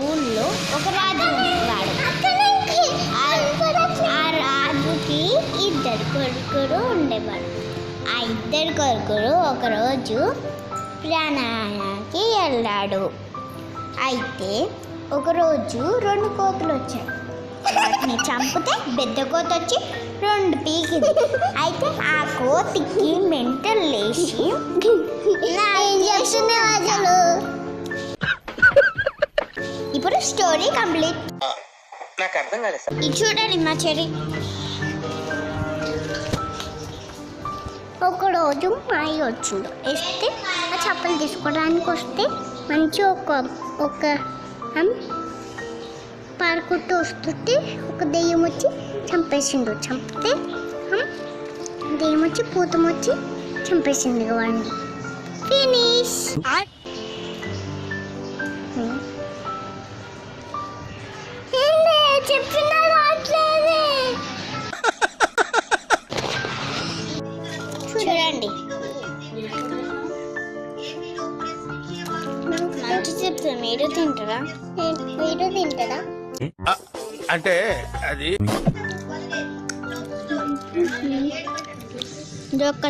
ఊళ్ళో ఒక రాజు ఉండేవాడు. ఆ రాజుకి ఇద్దరు కొడుకులు ఉండేవాడు. ఆ ఇద్దరు కొడుకులు ఒకరోజు ప్రయాణానికి వెళ్ళాడు. అయితే ఒకరోజు 2 కోతులు వచ్చాయి. వాటిని చంపితే పెద్ద కోత వచ్చి 2 పీకింది. అయితే ఆ కోతికి మెంటల్ లేచి ఇప్పుడు స్టోరీ కంప్లీట్. నాకు అర్థం కాలేదు సార్. ఇది చూడండి మా చెరి. ఒకరోజు మాయ వచ్చిండు. వస్తే ఆ చేపలు తీసుకోవడానికి వస్తే మంచి ఒక పారుకుంటూ వస్తుంటే ఒక దెయ్యం వచ్చి చంపేసిండు. చంపితే దెయ్యం వచ్చి పూతం వచ్చి చంపేసింది వాడిని. ఫినిష్. చెప్పిన చూడండి మంచి చెప్తా. మీరు తింటారా? అంటే అది ఇది ఒక